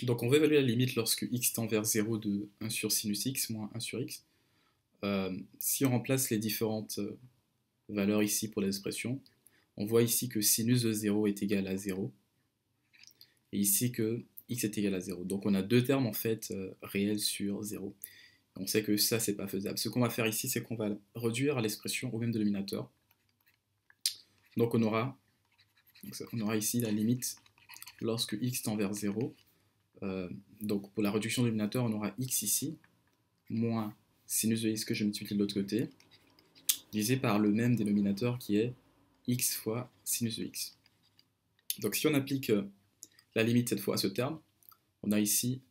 Donc on va évaluer la limite lorsque x tend vers 0 de 1 sur sinus x moins 1 sur x. Si on remplace les différentes valeurs ici pour l'expression, on voit ici que sinus de 0 est égal à 0, et ici que x est égal à 0. Donc on a deux termes en fait réels sur 0. On sait que ça, c'est pas faisable. Ce qu'on va faire ici, c'est qu'on va réduire l'expression au même dénominateur. Donc on aura ici la limite lorsque x tend vers 0. Donc pour la réduction du dénominateur, on aura x ici, moins sinus de x que je multiplie de l'autre côté, divisé par le même dénominateur qui est x fois sinus de x. Donc si on applique la limite cette fois à ce terme, on a ici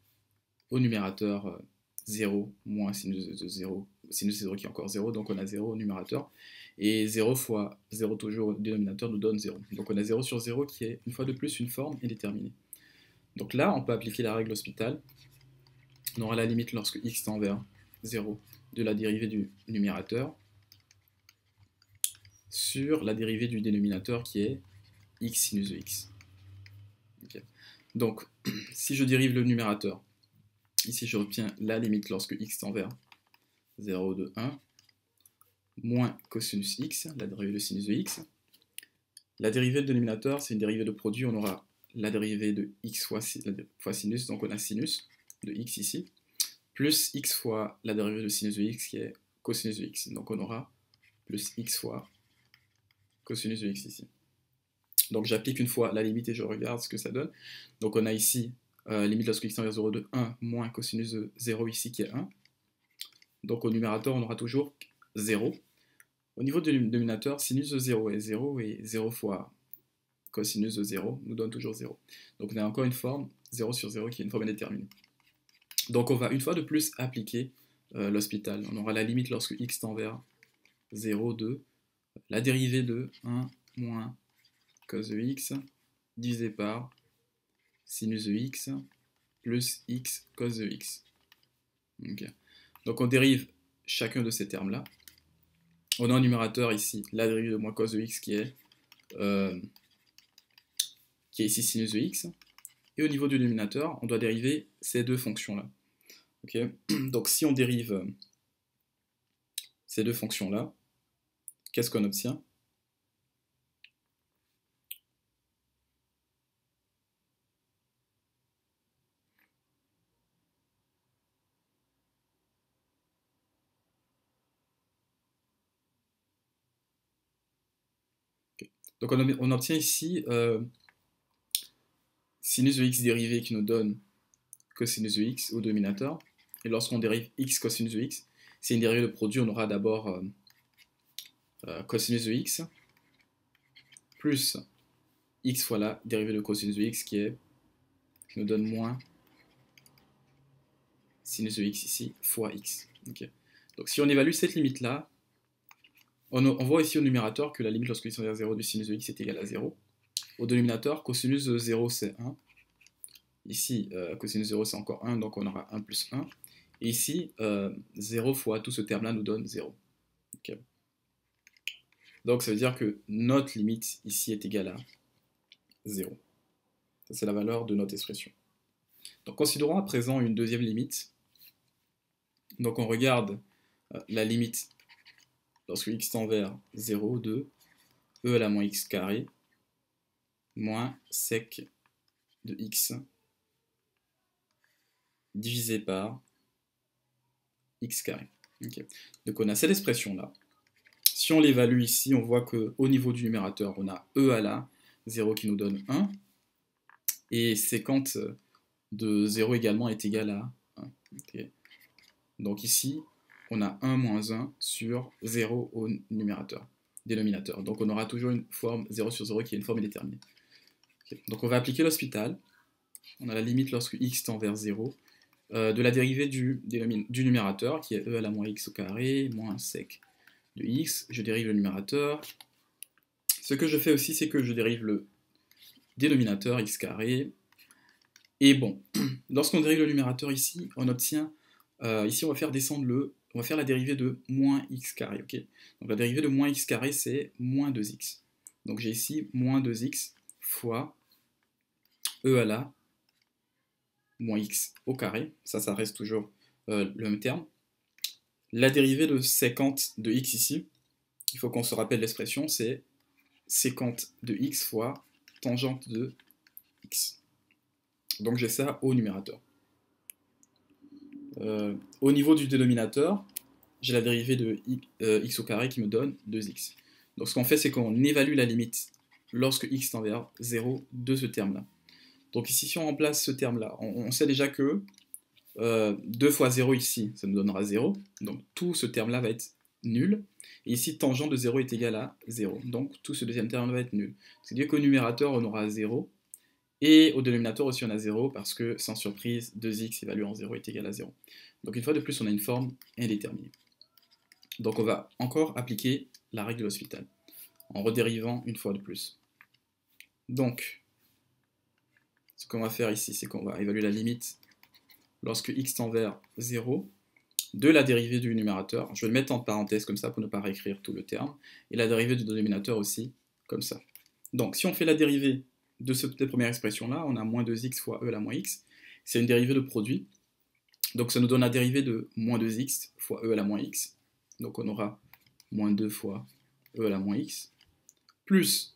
au numérateur 0 moins sinus de 0, sinus de 0 qui est encore 0, donc on a 0 au numérateur, et 0 fois 0 toujours au dénominateur nous donne 0. Donc on a 0 sur 0 qui est une fois de plus une forme indéterminée. Donc là, on peut appliquer la règle L'Hospital. On aura la limite lorsque x tend vers 0 de la dérivée du numérateur sur la dérivée du dénominateur qui est x sinus de x. Okay. Donc, si je dérive le numérateur, ici je obtiens la limite lorsque x tend vers 0 de 1, moins cosinus x, la dérivée de sinus de x. La dérivée du dénominateur, c'est une dérivée de produit, on aura la dérivée de x fois sinus, donc on a sinus de x ici, plus x fois la dérivée de sinus de x qui est cosinus de x, donc on aura plus x fois cosinus de x ici. Donc j'applique une fois la limite et je regarde ce que ça donne. Donc on a ici limite lorsque x tend vers 0 de 1 moins cosinus de 0 ici qui est 1. Donc au numérateur on aura toujours 0. Au niveau du dénominateur, sinus de 0 est 0 et 0 fois cosinus de 0 nous donne toujours 0. Donc on a encore une forme 0 sur 0 qui est une forme indéterminée. Donc on va une fois de plus appliquer L'Hospital. On aura la limite lorsque x tend vers 0 de la dérivée de 1 moins cos de x divisé par sinus de x plus x cos de x. Okay. Donc on dérive chacun de ces termes-là. On a en numérateur ici la dérivée de moins cos de x qui est ici sinus de x. Et au niveau du dénominateur, on doit dériver ces deux fonctions-là. Okay. Donc si on dérive ces deux fonctions-là, qu'est-ce qu'on obtient? Okay. Donc on obtient ici sinus de x dérivé qui nous donne cosinus de x au dénominateur. Et lorsqu'on dérive x cosinus de x, c'est une dérivée de produit, on aura d'abord cosinus de x plus x fois la dérivée de cosinus de x qui nous donne moins sinus de x ici fois x. Okay. Donc si on évalue cette limite-là, on voit ici au numérateur que la limite lorsque x tend vers 0 du sinus de x est égale à 0. Au dénominateur, cosinus de 0 c'est 1. Ici, cosinus de 0 c'est encore 1, donc on aura 1 plus 1. Et ici, 0 fois tout ce terme-là nous donne 0. Okay. Donc ça veut dire que notre limite ici est égale à 0. Ça c'est la valeur de notre expression. Donc considérons à présent une deuxième limite. Donc on regarde la limite lorsque x tend vers 0 de e à la moins x carré moins sec de x divisé par x carré. Okay. Donc on a cette expression-là. Si on l'évalue ici, on voit qu'au niveau du numérateur, on a e à la 0 qui nous donne 1, et séquente de 0 également est égal à 1. Okay. Donc ici, on a 1 moins 1 sur 0 au dénominateur. Donc on aura toujours une forme 0 sur 0 qui est une forme indéterminée. Okay. Donc on va appliquer L'Hospital. On a la limite lorsque x tend vers 0 de la dérivée du numérateur qui est e à la moins x au carré moins sec de x. Je dérive le numérateur. Ce que je fais aussi, c'est que je dérive le dénominateur x carré. Et bon, lorsqu'on dérive le numérateur ici, on obtient, ici on va faire descendre on va faire la dérivée de moins x carré, ok. Donc la dérivée de moins x carré, c'est moins 2x. Donc j'ai ici moins 2x fois e à la moins x au carré, ça reste toujours le même terme. La dérivée de sécante de x ici, il faut qu'on se rappelle l'expression, c'est sécante de x fois tangente de x. Donc j'ai ça au numérateur. Au niveau du dénominateur, j'ai la dérivée de x au carré qui me donne 2x. Donc ce qu'on fait, c'est qu'on évalue la limite lorsque x tend vers 0 de ce terme-là. Donc ici, si on remplace ce terme-là, on sait déjà que 2 fois 0 ici, ça nous donnera 0. Donc tout ce terme-là va être nul. Et ici, tangent de 0 est égal à 0. Donc tout ce deuxième terme va être nul. C'est-à-dire qu'au numérateur, on aura 0. Et au dénominateur aussi, on a 0 parce que, sans surprise, 2x évalué en 0 est égal à 0. Donc une fois de plus, on a une forme indéterminée. Donc on va encore appliquer la règle de l'hospital, en redérivant une fois de plus. Donc, ce qu'on va faire ici, c'est qu'on va évaluer la limite lorsque x tend vers 0 de la dérivée du numérateur. Je vais le mettre en parenthèse comme ça pour ne pas réécrire tout le terme. Et la dérivée du dénominateur aussi, comme ça. Donc si on fait la dérivée de cette première expression-là, on a moins 2x fois e à la moins x. C'est une dérivée de produit. Donc ça nous donne la dérivée de moins 2x fois e à la moins x. Donc on aura moins 2 fois e à la moins x, plus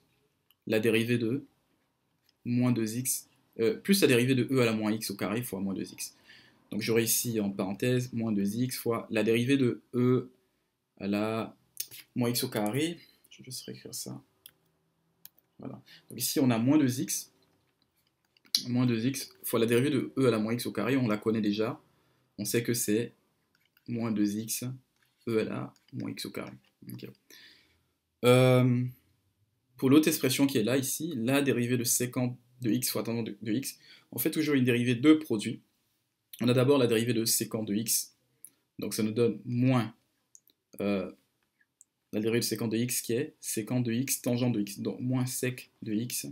la dérivée de moins 2x, plus la dérivée de e à la moins x au carré fois moins 2x. Donc j'aurai ici en parenthèse moins 2x fois la dérivée de e à la moins x au carré. Je vais juste réécrire ça. Voilà. Donc ici on a moins 2x fois la dérivée de e à la moins x au carré, on la connaît déjà. On sait que c'est moins 2x e à la moins x au carré. Okay. Pour l'autre expression qui est là, ici, la dérivée de sécante de x fois tangente de x, on fait toujours une dérivée de produit. On a d'abord la dérivée de sécante de x, donc ça nous donne moins la dérivée de sécante de x qui est sécante de x tangente de x, donc moins sec de x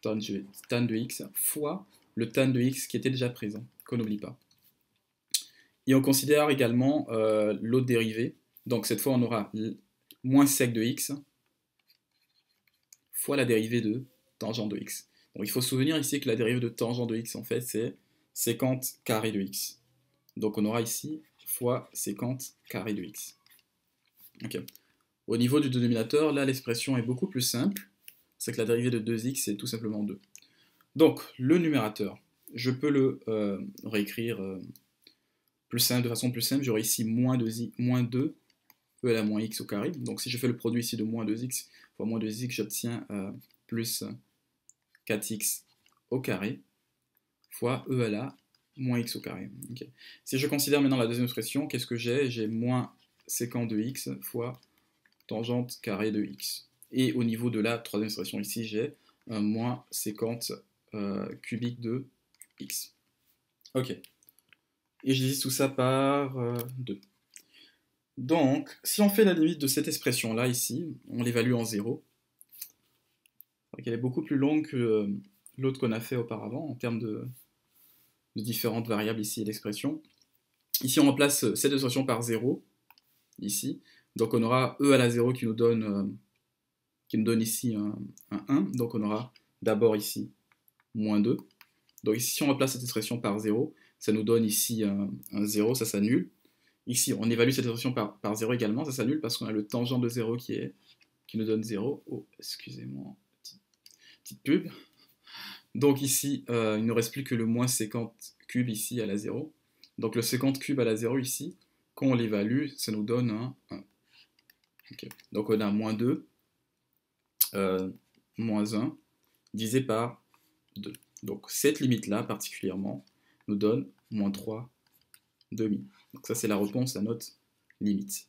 tan de x fois le tan de x qui était déjà présent, qu'on n'oublie pas. Et on considère également l'autre dérivée, donc cette fois on aura moins sec de x fois la dérivée de tangente de x. Donc il faut se souvenir ici que la dérivée de tangente de x en fait c'est sécante carré de x. Donc on aura ici fois sécante carré de x. Okay. Au niveau du dénominateur, là l'expression est beaucoup plus simple, c'est que la dérivée de 2x c'est tout simplement 2. Donc le numérateur, je peux le réécrire plus simple, de façon plus simple, j'aurai ici moins 2 e à la moins x au carré. Donc si je fais le produit ici de moins 2x fois moins 2x, j'obtiens plus 4x au carré fois e à la moins x au carré. Okay. Si je considère maintenant la deuxième expression, qu'est-ce que j'ai? J'ai moins sécant de x fois tangente carré de x. Et au niveau de la troisième expression ici, j'ai moins sécante cubique de x. Ok. Et je divise tout ça par 2. Donc, si on fait la limite de cette expression-là ici, on l'évalue en 0. Elle est beaucoup plus longue que l'autre qu'on a fait auparavant en termes de différentes variables ici et l'expression. Ici, on remplace cette expression par 0, ici. Donc, on aura e à la 0 qui nous donne ici un 1. Donc, on aura d'abord ici moins 2. Donc, ici, si on remplace cette expression par 0, ça nous donne ici un 0, ça s'annule. Ici, on évalue cette expression par 0 également, ça s'annule parce qu'on a le tangent de 0 qui nous donne 0. Oh, excusez-moi, petite pub. Donc ici, il ne nous reste plus que le moins sécante cube ici à la 0. Donc le sécante cube à la 0 ici, quand on l'évalue, ça nous donne un 1. Okay. Donc on a moins 2, moins 1, divisé par 2. Donc cette limite-là, particulièrement, nous donne moins 3 demi. Donc ça, c'est la réponse à notre limite.